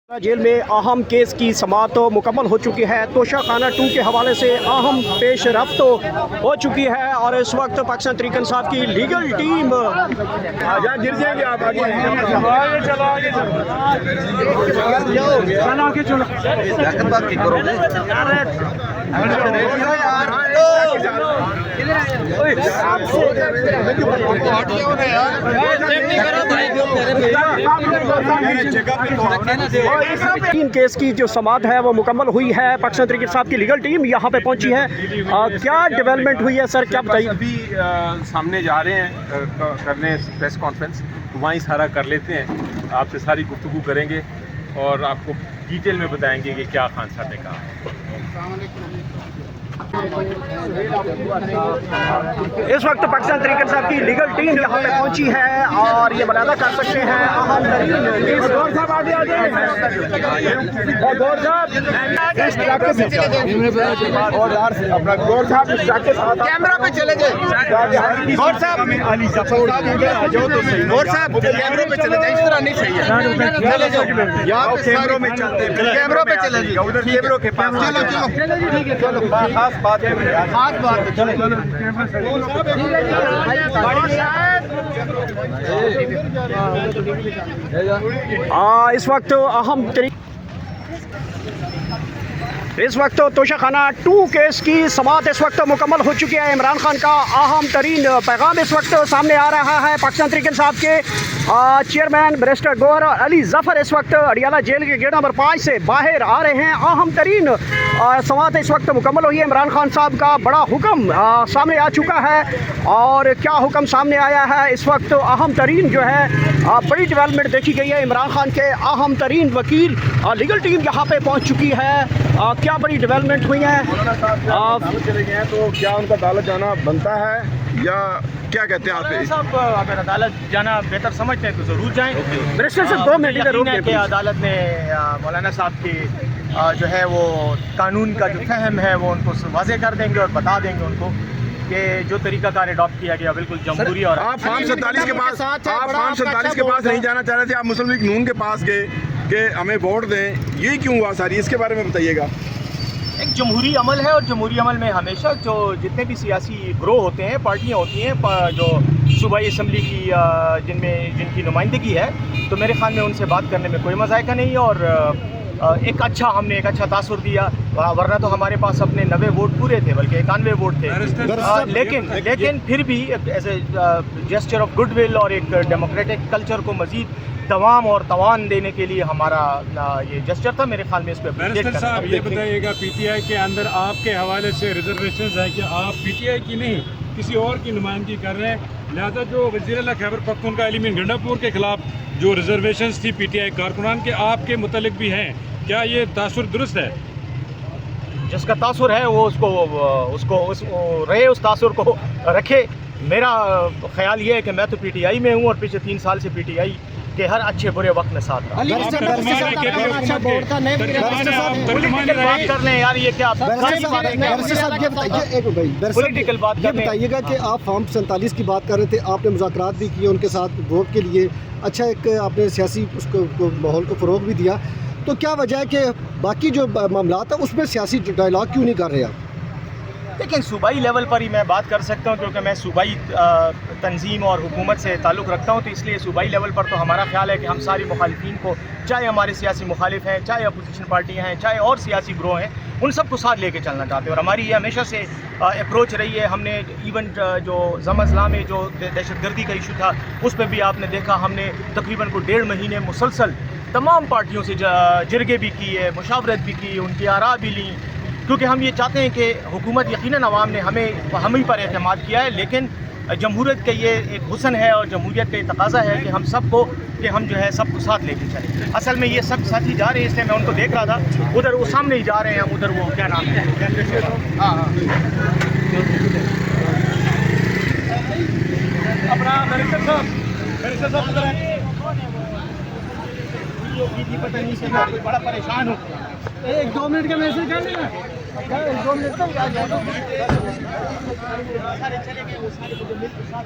Jail में अहम case की समाअत मुकम्मल हो चुकी है। तोशा खाना 2 के हवाले से अहम पेश रफ्त हो चुकी है और इस वक्त पाकिस्तान तहरीक इंसाफ की लीगल टीम गिर जाएंगे आप आगे चलो तीन केस की जो समाअत है वो मुकम्मल हुई है। पाकिस्तान तहरीक इंसाफ की लीगल टीम यहाँ पे पहुंची है। क्या डेवलपमेंट हुई है सर, क्या बताइए? अभी सामने जा रहे हैं करने प्रेस कॉन्फ्रेंस, वहीं सारा कर लेते हैं, आपसे सारी गुफ्तगू करेंगे और आपको डिटेल में बताएंगे कि क्या खान साहब ने कहा। इस वक्त पाकिस्तान तहरीक इंसाफ की लीगल टीम यहाँ पे पहुंची है और ये बलादा कर सकते हैं अहम कैमरा पे चले जाए गौर साहब कैमरों पे चले जाए, इस तरह नहीं सही है। चले जाओ यहाँ कैमरों में चलते, कैमरों पे चले जाइए, उधर कैमरों के पास चलो खास बात इस वक्त अहम इस वक्त तोशा खाना 2 केस की समाअत इस वक्त मुकम्मल हो चुकी है। इमरान खान का अहम तरीन पैगाम इस वक्त सामने आ रहा है। पाकिस्तान तहरीक इंसाफ के चेयरमैन बैरिस्टर गौहर अली जफ़र इस वक्त अडियाला जेल के गेट नंबर 5 से बाहर आ रहे हैं। अहम तरीन समाअत इस वक्त मुकम्मल हुई है। इमरान खान साहब का बड़ा हुक्म सामने आ चुका है और क्या हुक्म सामने आया है इस वक्त अहम तरीन जो है बड़ी डेवलपमेंट देखी गई है। इमरान खान के अहम तरीन वकील लीगल टीम यहाँ पे पहुँच चुकी है। क्या बड़ी डेवलपमेंट हुई है? चले गए हैं तो क्या उनका अदालत जाना बनता है या क्या कहते हैं आप? साहब अगर अदालत जाना बेहतर समझते हैं तो ज़रूर जाएं। बैरिस्टर साहब 2 मिनट यकीन है कि अदालत ने मौलाना साहब की जो है वो कानून का जो फहम है वो उनको वाज़ेह कर देंगे और बता देंगे उनको कि जो तरीकाकार अडॉप्ट किया गया बिल्कुल जमहूरी। और आप फॉर्म 47 के पास नहीं जाना चाह रहे थे, आप मुस्लिम लीग नून के पास गए कि हमें वोट दें, ये क्यों हुआ सारी, इसके बारे में बताइएगा। एक जमहूरी अमल है और जमहूरी अमल में हमेशा जो जितने भी सियासी ग्रोह होते हैं, पार्टियां होती हैं जो सूबाई असम्बली की जिनकी नुमाइंदगी है, तो मेरे ख्याल में उनसे बात करने में कोई मज़ायका नहीं। और हमने एक अच्छा तासुर दिया, वरना तो हमारे पास अपने 90 वोट पूरे थे, बल्कि 91 वोट थे। लेकिन फिर भी as a gesture of goodwill और एक डेमोक्रेटिक कल्चर को मज़ीद तमाम और तवान देने के लिए हमारा ये जेस्चर था। मेरे ख्याल में इस पर बैरिस्टर साहब ये बताइएगा, पीटीआई के अंदर आपके हवाले से रिजर्वेशन है कि आप पीटीआई की नहीं किसी और की नुमाइंदगी कर रहे हैं, लिहाजा जो वज़ीर-ए-आला खैबर पख्तूनख्वा अली मीन गंडापुर के खिलाफ जो रिजर्वेशंस थी पीटीआई कारकुनान के आपके मुतल्लिक भी हैं, क्या ये तासुर दुरुस्त है? जिसका तासुर है वो उसको रहे, उस तासुर को रखे। मेरा ख्याल ये है कि मैं तो पीटीआई में हूँ और पिछले 3 साल से पीटीआई के हर अच्छे बुरे वक्त में साथ रहा। बात कर लें यार, ये क्या पॉलिटिकल बात ये बताइएगा कि आप फॉर्म 47 की बात कर रहे थे, आपने मुज़ाकरात भी किए उनके साथ वोट के लिए, अच्छा एक आपने सियासी उसको माहौल को फ़रोग भी दिया, तो क्या वजह है कि बाकी जो मामला है उसमें सियासी डायलॉग क्यों नहीं कर रहे आप? लेकिन सूबाई लेवल पर ही मैं बात कर सकता हूँ क्योंकि मैं सूबाई तंजीम और हुकूमत से ताल्लुक़ रखता हूँ, तो इसलिए सूबाई लेवल पर तो हमारा ख्याल है कि हम सारी मुखालिफिन को, चाहे हमारे सियासी मुखालिफ हैं, चाहे अपोजिशन पार्टियाँ हैं, चाहे और सियासी ग्रोह हैं, उन सबको साथ लेके चलना चाहते हैं। और हमारी ये हमेशा से अप्रोच रही है। हमने इवन जो ज़म-अज़लाह में जो दहशतगर्दी का इशू था उस पर भी आपने देखा, हमने तकरीबन को 1.5 महीने मुसलसल तमाम पार्टियों से जिरगे भी किए, मुशावरत भी की, उनकी आरा भी ली, क्योंकि हम ये चाहते हैं कि हुकूमत यकीनन अवाम ने हम ही पर एतमाद किया है, लेकिन जमहूरियत का ये एक हुस्न है और जमहूरियत का ये तकाज़ा है कि हम जो है सबको साथ लेके चलें। असल में ये सब साथी जा रहे हैं, इसलिए मैं उनको देख रहा था, उधर वो सामने ही जा रहे हैं, उधर वो क्या नाम है, हाँ अपना बैरिस्टर साहब पता नहीं से मैं बड़ा परेशान हूँ। 1-2 मिनट का मैसेज कर लेना, 2 मिनट तक आ जाएगा। सारे चले गए, वो सारे मुझे मिल के साथ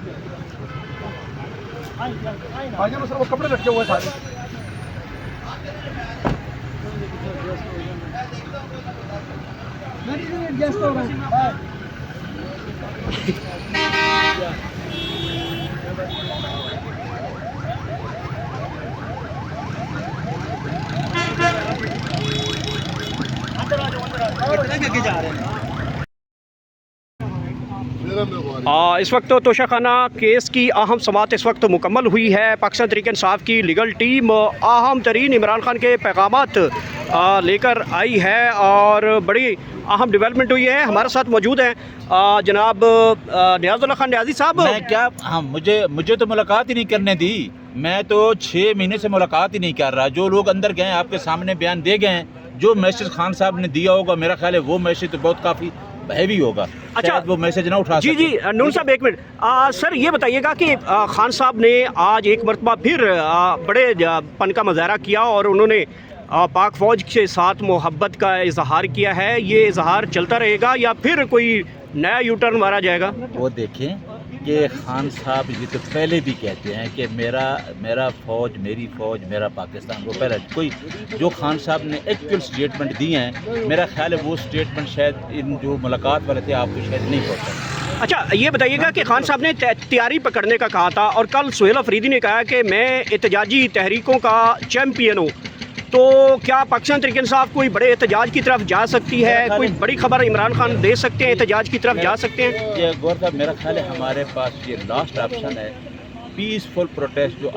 आगे वो कपड़े रखे हुए सारे। इस वक्त तोशाखाना केस की अहम समात इस वक्त मुकम्मल हुई है। पाकिस्तान तहरीक इंसाफ की लीगल टीम अहम तरीन इमरान खान के पैगामात लेकर आई है और बड़ी अहम डेवलपमेंट हुई है। हमारे साथ मौजूद हैं जनाब नियाज़ुल्लाह खान नियाज़ी साहब। मैं क्या हाँ मुझे तो मुलाकात ही नहीं करने दी। मैं तो 6 महीने से मुलाकात ही नहीं कर रहा। जो लोग अंदर गए आपके सामने बयान दे गए हैं, जो मैसेज खान साहब ने दिया होगा, मेरा ख्याल है वो मैसेज तो बहुत काफ़ी हैवी होगा। अच्छा, वो मैसेज ना उठा जी जी नून साहब एक मिनट सर ये बताइएगा कि खान साहब ने आज एक मरतबा फिर बड़े पन का मुजाहरा किया और उन्होंने पाक फ़ौज के साथ मोहब्बत का इजहार किया है। ये इजहार चलता रहेगा या फिर कोई नया यू टर्न मारा जाएगा? वो देखें कि खान साहब ये तो पहले भी कहते हैं कि मेरा फ़ौज, मेरी फ़ौज, मेरा पाकिस्तान। वो पहले कोई जो खान साहब ने एक्चुअल स्टेटमेंट दिए हैं, मेरा ख्याल है वो स्टेटमेंट शायद इन जो मुलाकात वाले थे आपको शायद नहीं पहुँचा। अच्छा ये बताइएगा कि खान साहब ने तैयारी पकड़ने का कहा था और कल सुहेल अफरीदी ने कहा कि मैं एहतजाजी तहरीकों का चैम्पियन हूँ, तो क्या पाकिस्तान तहरीक इंसाफ कोई बड़े एहतजाज की तरफ जा सकती है? कोई बड़ी खबर इमरान खान दे सकते हैं, एहतजाज की तरफ जा सकते हैं? ये गौर साहब मेरा ख्याल है हमारे पास ये लास्ट ऑप्शन है पीसफुल प्रोटेस्ट, जो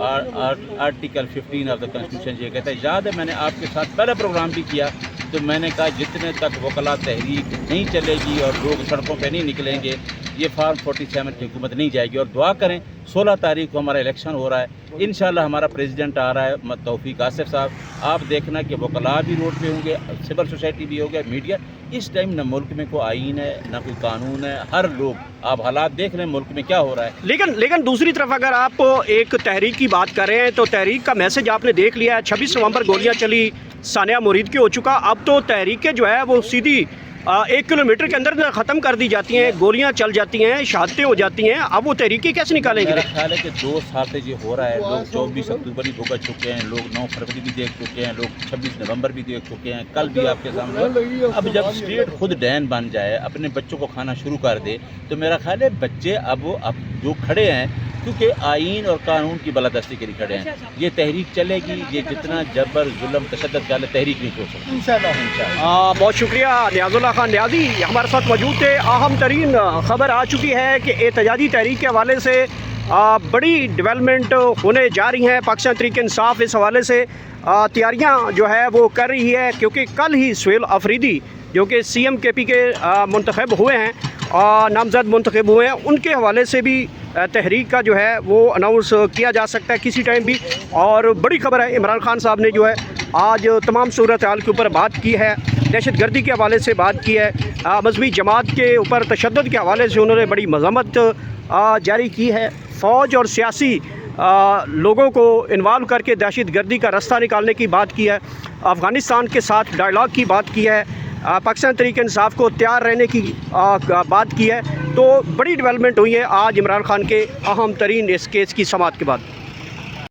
आर्टिकल 15 ऑफ द कॉन्स्टिट्यूशन ये कहता है। याद है मैंने आपके साथ पहला प्रोग्राम भी किया तो मैंने कहा जितने तक वकला तहरीक नहीं चलेगी और लोग सड़कों पे नहीं निकलेंगे, ये फार्म 47 की हुकूमत नहीं जाएगी। और दुआ करें 16 तारीख को हमारा इलेक्शन हो रहा है, इंशाल्लाह हमारा प्रेसिडेंट आ रहा है तौफीक आसिफ साहब। आप देखना कि वकला भी रोड पे होंगे, सिविल सोसाइटी भी होगा, मीडिया। इस टाइम न मुल्क में कोई आइन है न कोई कानून है, हर लोग आप हालात देख रहे हैं मुल्क में क्या हो रहा है। लेकिन दूसरी तरफ अगर आप एक तहरीक की बात कर रहे हैं तो तहरीक का मैसेज आपने देख लिया है। 26 नवंबर गोलियां चली, सानिया मुरीद की हो चुका। अब तो तहरीकें जो है वो सीधी 1 किलोमीटर के अंदर ख़त्म कर दी जाती हैं, गोलियां चल जाती हैं, शहादतें हो जाती हैं। अब वो तहरीकें कैसे निकालेंगे? मेरा ख्याल है कि 2 साल से ये हो रहा है। लोग 24 अक्टूबर भी भुगत चुके हैं, लोग 9 फरवरी भी देख चुके हैं, लोग 26 नवंबर भी देख चुके हैं, कल भी आपके सामने। अब जब स्टेट खुद डैन बन जाए, अपने बच्चों को खाना शुरू कर दे, तो मेरा ख्याल है बच्चे अब जो खड़े हैं क्योंकि आइन और कानून की बलादस्ती के लिए खड़े हैं, ये तहरीक चलेगी। ये जितना जबर जुल्म तशद्दुद डाले तहरीक नहीं छोड़ सकती इंशाल्लाह। बहुत शुक्रिया नियाज़ुल्लाह खान नियाज़ी हमारे साथ मौजूद थे। अहम तरीन ख़बर आ चुकी है कि एहतजाजी तहरीक के हवाले से बड़ी डेवलपमेंट होने जा रही हैं। पाकिस्तान तहरीक इंसाफ इस हवाले से तैयारियाँ जो है वो कर रही है, क्योंकि कल ही सुहेल अफरीदी जो कि CMKP के मुंतखब हुए हैं, नामज़द मुंतखब हुए हैं, उनके हवाले से भी तहरीक का जो है वो अनाउंस किया जा सकता है किसी टाइम भी। और बड़ी खबर है, इमरान खान साहब ने जो है आज तमाम सूरत हाल के ऊपर बात की है, दहशत गर्दी के हवाले से बात की है, मजहबी जमात के ऊपर तशद्दुद के हवाले से उन्होंने बड़ी मज़म्मत जारी की है। फ़ौज और सियासी लोगों को इन्वॉल्व करके दहशत गर्दी का रास्ता निकालने की बात की है, अफ़गानिस्तान के साथ डायलॉग की बात की है, पाकिस्तान तहरीक इंसाफ को तैयार रहने की बात की है। तो बड़ी डेवलपमेंट हुई है आज इमरान खान के अहम तरीन इस केस की समाअत के बाद।